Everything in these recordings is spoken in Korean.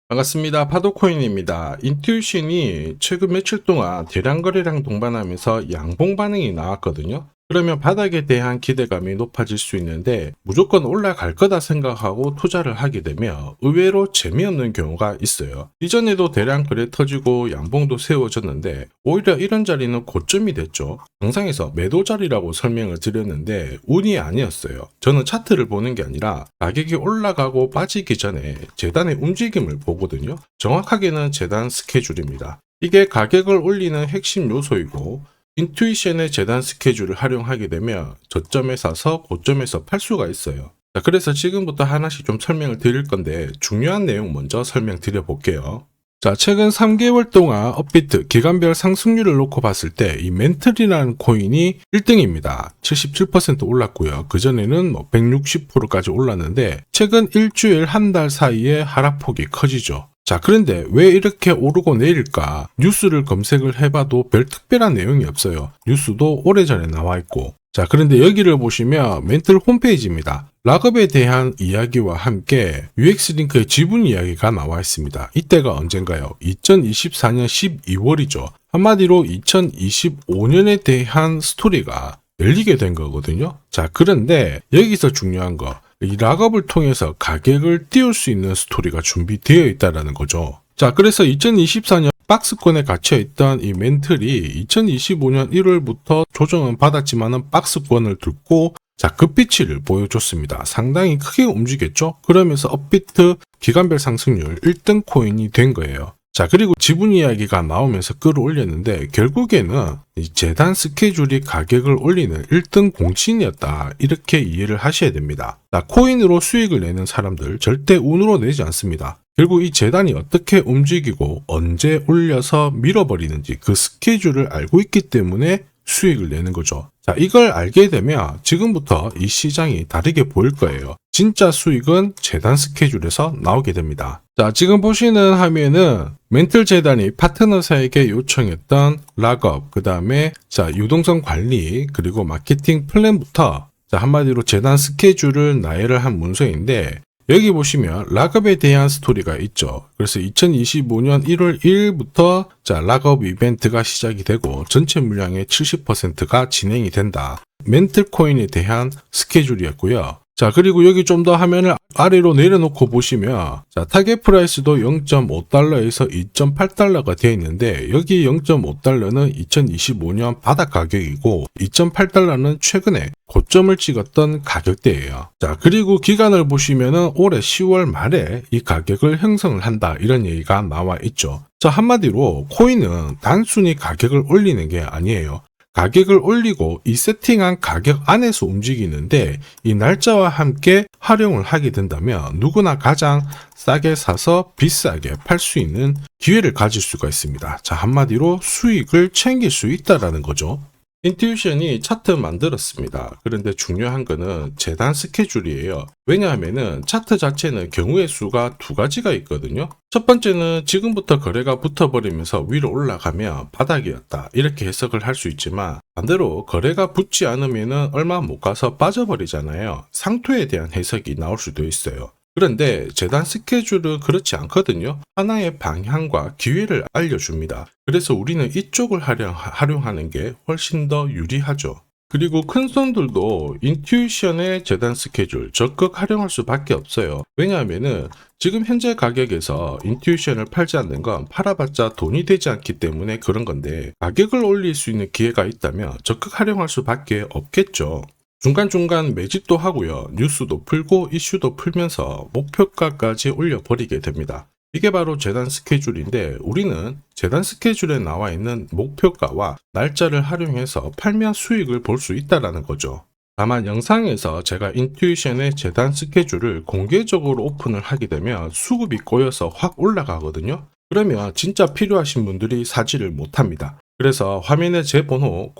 반갑습니다. 파도코인입니다. 인투이션이 최근 며칠 동안 대량 거래량 동반하면서 양봉 반응이 나왔거든요. 그러면 바닥에 대한 기대감이 높아질 수 있는데 무조건 올라갈 거다 생각하고 투자를 하게 되면 의외로 재미없는 경우가 있어요. 이전에도 대량 거래 터지고 양봉도 세워졌는데 오히려 이런 자리는 고점이 됐죠. 영상에서 매도 자리라고 설명을 드렸는데 운이 아니었어요. 저는 차트를 보는 게 아니라 가격이 올라가고 빠지기 전에 재단의 움직임을 보거든요. 정확하게는 재단 스케줄입니다. 이게 가격을 올리는 핵심 요소이고 인투이션의 재단 스케줄을 활용하게 되면 저점에 사서 고점에서 팔 수가 있어요. 자, 그래서 지금부터 하나씩 좀 설명을 드릴 건데 중요한 내용 먼저 설명드려 볼게요. 자, 최근 3개월 동안 업비트 기간별 상승률을 놓고 봤을 때 이 멘틀이라는 코인이 1등입니다. 77% 올랐고요. 그전에는 160%까지 올랐는데 최근 일주일 한 달 사이에 하락폭이 커지죠. 자, 그런데 왜 이렇게 오르고 내릴까? 뉴스를 검색을 해봐도 별 특별한 내용이 없어요. 뉴스도 오래전에 나와 있고. 자, 그런데 여기를 보시면 멘틀 홈페이지입니다. 락업에 대한 이야기와 함께 UX링크의 지분 이야기가 나와 있습니다. 이때가 언젠가요? 2024년 12월이죠. 한마디로 2025년에 대한 스토리가 열리게 된 거거든요. 자, 그런데 여기서 중요한 거. 이 락업을 통해서 가격을 띄울 수 있는 스토리가 준비되어 있다는 거죠. 자, 그래서 2024년 박스권에 갇혀있던 이 멘틀이 2025년 1월부터 조정은 받았지만은 박스권을 뚫고 자, 급비치를 보여줬습니다. 상당히 크게 움직였죠? 그러면서 업비트 기간별 상승률 1등 코인이 된 거예요. 자, 그리고 지분 이야기가 나오면서 끌어올렸는데 결국에는 이 재단 스케줄이 가격을 올리는 1등 공신이었다. 이렇게 이해를 하셔야 됩니다. 자, 코인으로 수익을 내는 사람들 절대 운으로 내지 않습니다. 결국 이 재단이 어떻게 움직이고 언제 올려서 밀어버리는지 그 스케줄을 알고 있기 때문에 수익을 내는 거죠. 자, 이걸 알게 되면 지금부터 이 시장이 다르게 보일 거예요. 진짜 수익은 재단 스케줄에서 나오게 됩니다. 자, 지금 보시는 화면은 멘틀 재단이 파트너사에게 요청했던 락업, 그 다음에 자, 유동성 관리, 그리고 마케팅 플랜부터 자, 한마디로 재단 스케줄을 나열을 한 문서인데 여기 보시면 락업에 대한 스토리가 있죠. 그래서 2025년 1월 1일부터 자, 락업 이벤트가 시작이 되고 전체 물량의 70%가 진행이 된다. 멘틀 코인에 대한 스케줄이었고요. 자, 그리고 여기 좀 더 화면을 아래로 내려놓고 보시면 자, 타겟 프라이스도 0.5달러에서 2.8달러가 되어 있는데 여기 0.5달러는 2025년 바닥 가격이고 2.8달러는 최근에 고점을 찍었던 가격대예요. 자, 그리고 기간을 보시면은 올해 10월 말에 이 가격을 형성을 한다 이런 얘기가 나와 있죠. 자, 한마디로 코인은 단순히 가격을 올리는 게 아니에요. 가격을 올리고 이 세팅한 가격 안에서 움직이는데 이 날짜와 함께 활용을 하게 된다면 누구나 가장 싸게 사서 비싸게 팔 수 있는 기회를 가질 수가 있습니다. 자, 한마디로 수익을 챙길 수 있다라는 거죠. 인투이션이 차트 만들었습니다. 그런데 중요한 거는 재단 스케줄이에요. 왜냐하면은 차트 자체는 경우의 수가 두 가지가 있거든요. 첫 번째는 지금부터 거래가 붙어버리면서 위로 올라가면 바닥이었다. 이렇게 해석을 할 수 있지만 반대로 거래가 붙지 않으면은 얼마 못 가서 빠져버리잖아요. 상토에 대한 해석이 나올 수도 있어요. 그런데 재단 스케줄은 그렇지 않거든요. 하나의 방향과 기회를 알려줍니다. 그래서 우리는 이쪽을 활용하는 게 훨씬 더 유리하죠. 그리고 큰 손들도 인투이션의 재단 스케줄 적극 활용할 수밖에 없어요. 왜냐하면은 지금 현재 가격에서 인투이션을 팔지 않는 건 팔아봤자 돈이 되지 않기 때문에 그런 건데 가격을 올릴 수 있는 기회가 있다면 적극 활용할 수밖에 없겠죠. 중간중간 매집도 하고요. 뉴스도 풀고 이슈도 풀면서 목표가까지 올려버리게 됩니다. 이게 바로 재단 스케줄인데 우리는 재단 스케줄에 나와 있는 목표가와 날짜를 활용해서 팔면 수익을 볼 수 있다는 거죠. 다만 영상에서 제가 인투이션의 재단 스케줄을 공개적으로 오픈을 하게 되면 수급이 꼬여서 확 올라가거든요. 그러면 진짜 필요하신 분들이 사지를 못합니다. 그래서 화면에 제 번호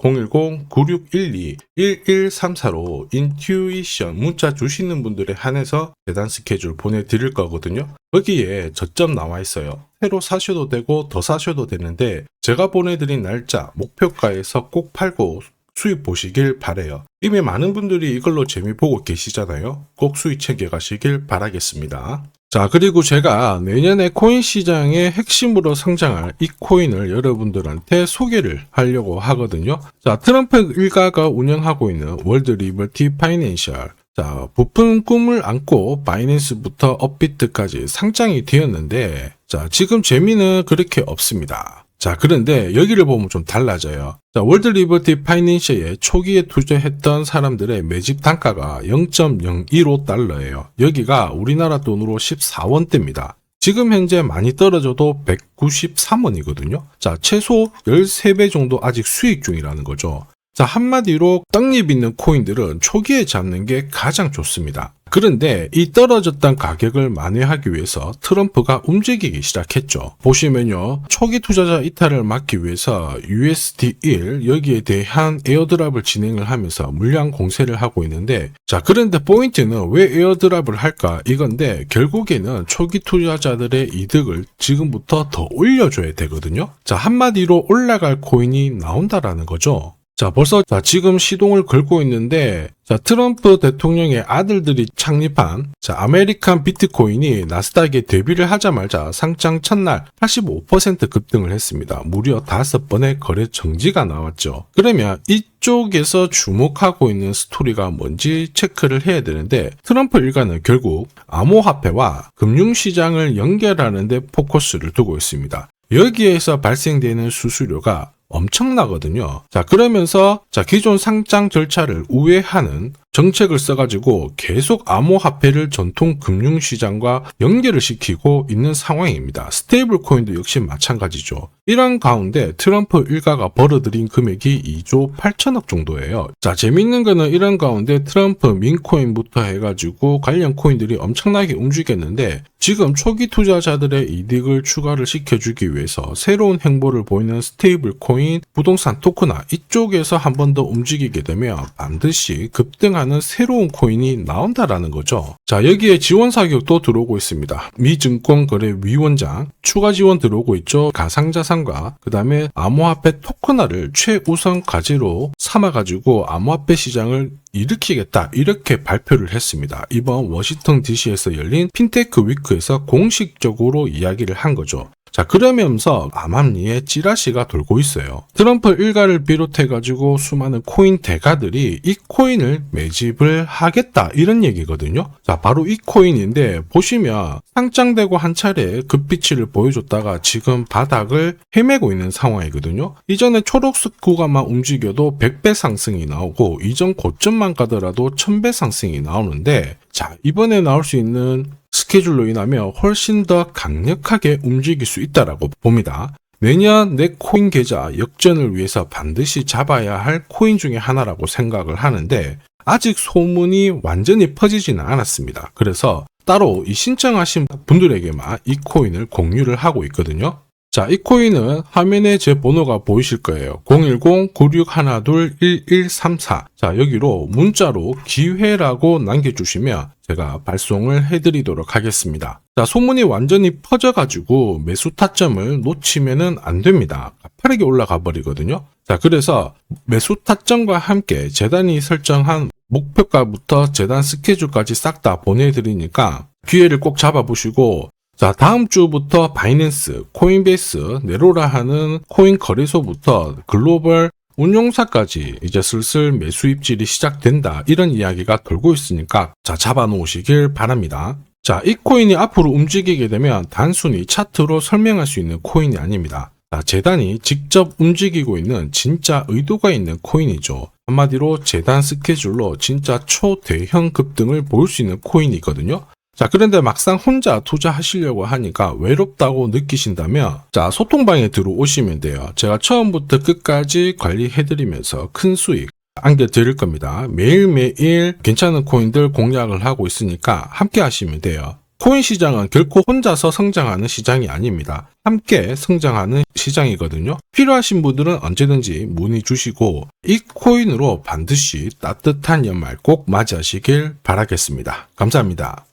010-9612-1134로 인투이션 문자 주시는 분들에 한해서 재단 스케줄 보내드릴 거거든요. 거기에 저점 나와 있어요. 새로 사셔도 되고 더 사셔도 되는데 제가 보내드린 날짜 목표가에서 꼭 팔고 수익 보시길 바래요. 이미 많은 분들이 이걸로 재미 보고 계시잖아요. 꼭 수익 챙겨가시길 바라겠습니다. 자, 그리고 제가 내년에 코인 시장의 핵심으로 성장할 이 코인을 여러분들한테 소개를 하려고 하거든요. 자, 트럼프 일가가 운영하고 있는 월드 리버티 파이낸셜. 자, 부푼 꿈을 안고 바이낸스부터 업비트까지 상장이 되었는데, 자, 지금 재미는 그렇게 없습니다. 자, 그런데 여기를 보면 좀 달라져요. 자, 월드 리버티 파이낸셜에 초기에 투자했던 사람들의 매집 단가가 0.015달러예요. 여기가 우리나라 돈으로 14원대입니다. 지금 현재 많이 떨어져도 193원이거든요. 자, 최소 13배 정도 아직 수익 중이라는 거죠. 자, 한마디로 떡잎 있는 코인들은 초기에 잡는 게 가장 좋습니다. 그런데 이 떨어졌던 가격을 만회하기 위해서 트럼프가 움직이기 시작했죠. 보시면요. 초기 투자자 이탈을 막기 위해서 USD1 여기에 대한 에어드랍을 진행을 하면서 물량 공세를 하고 있는데, 자, 그런데 포인트는 왜 에어드랍을 할까 이건데, 결국에는 초기 투자자들의 이득을 지금부터 더 올려줘야 되거든요. 자, 한마디로 올라갈 코인이 나온다라는 거죠. 자, 벌써 지금 시동을 걸고 있는데, 자, 트럼프 대통령의 아들들이 창립한 아메리칸 비트코인이 나스닥에 데뷔를 하자마자 상장 첫날 85% 급등을 했습니다. 무려 5번의 거래 정지가 나왔죠. 그러면 이쪽에서 주목하고 있는 스토리가 뭔지 체크를 해야 되는데, 트럼프 일가는 결국 암호화폐와 금융시장을 연결하는 데 포커스를 두고 있습니다. 여기에서 발생되는 수수료가 엄청나거든요. 자, 그러면서 기존 상장 절차를 우회하는 정책을 써가지고 계속 암호화폐를 전통 금융시장과 연결을 시키고 있는 상황입니다. 스테이블 코인도 역시 마찬가지죠. 이런 가운데 트럼프 일가가 벌어들인 금액이 2조 8천억 정도예요. 자, 재밌는 거는 이런 가운데 트럼프 민코인부터 해가지고 관련 코인들이 엄청나게 움직였는데, 지금 초기 투자자들의 이득을 추가를 시켜주기 위해서 새로운 행보를 보이는 스테이블 코인, 부동산 토크나 이쪽에서 한 번 더 움직이게 되면 반드시 급등하는 새로운 코인이 나온다라는 거죠. 자, 여기에 지원 사격도 들어오고 있습니다. 미 증권거래위원장 추가 지원 들어오고 있죠. 가상자산과 그 다음에 암호화폐 토큰화를 최우선 과제로 삼아가지고 암호화폐 시장을 일으키겠다, 이렇게 발표를 했습니다. 이번 워싱턴 DC에서 열린 핀테크 위크에서 공식적으로 이야기를 한 거죠. 자, 그러면서 암암리에 찌라시가 돌고 있어요. 트럼프 일가를 비롯해가지고 수많은 코인 대가들이 이 코인을 매집을 하겠다, 이런 얘기거든요. 자, 바로 이 코인인데, 보시면 상장되고 한 차례 급비치를 보여줬다가 지금 바닥을 헤매고 있는 상황이거든요. 이전에 초록색 구간만 움직여도 100배 상승이 나오고, 이전 고점만 가더라도 1000배 상승이 나오는데, 자, 이번에 나올 수 있는 스케줄로 인하면 훨씬 더 강력하게 움직일 수 있다라고 봅니다. 내년 내 코인 계좌 역전을 위해서 반드시 잡아야 할 코인 중에 하나라고 생각을 하는데, 아직 소문이 완전히 퍼지지는 않았습니다. 그래서 따로 이 신청하신 분들에게만 이 코인을 공유를 하고 있거든요. 자, 이 코인은 화면에 제 번호가 보이실 거예요. 010-9612-1134. 자, 여기로 문자로 기회라고 남겨주시면 제가 발송을 해드리도록 하겠습니다. 자, 소문이 완전히 퍼져가지고 매수 타점을 놓치면은 안 됩니다. 가파르게 올라가 버리거든요. 자, 그래서 매수 타점과 함께 재단이 설정한 목표가부터 재단 스케줄까지 싹 다 보내드리니까 기회를 꼭 잡아보시고, 자, 다음 주부터 바이낸스, 코인베이스, 네로라 하는 코인 거래소부터 글로벌 운용사까지 이제 슬슬 매수 입질이 시작된다, 이런 이야기가 돌고 있으니까 자, 잡아놓으시길 바랍니다. 자, 이 코인이 앞으로 움직이게 되면 단순히 차트로 설명할 수 있는 코인이 아닙니다. 자, 재단이 직접 움직이고 있는 진짜 의도가 있는 코인이죠. 한마디로 재단 스케줄로 진짜 초대형 급등을 볼 수 있는 코인이거든요. 자, 그런데 막상 혼자 투자하시려고 하니까 외롭다고 느끼신다면, 자, 소통방에 들어오시면 돼요. 제가 처음부터 끝까지 관리해드리면서 큰 수익 안겨드릴 겁니다. 매일매일 괜찮은 코인들 공략을 하고 있으니까 함께 하시면 돼요. 코인 시장은 결코 혼자서 성장하는 시장이 아닙니다. 함께 성장하는 시장이거든요. 필요하신 분들은 언제든지 문의 주시고, 이 코인으로 반드시 따뜻한 연말 꼭 맞이하시길 바라겠습니다. 감사합니다.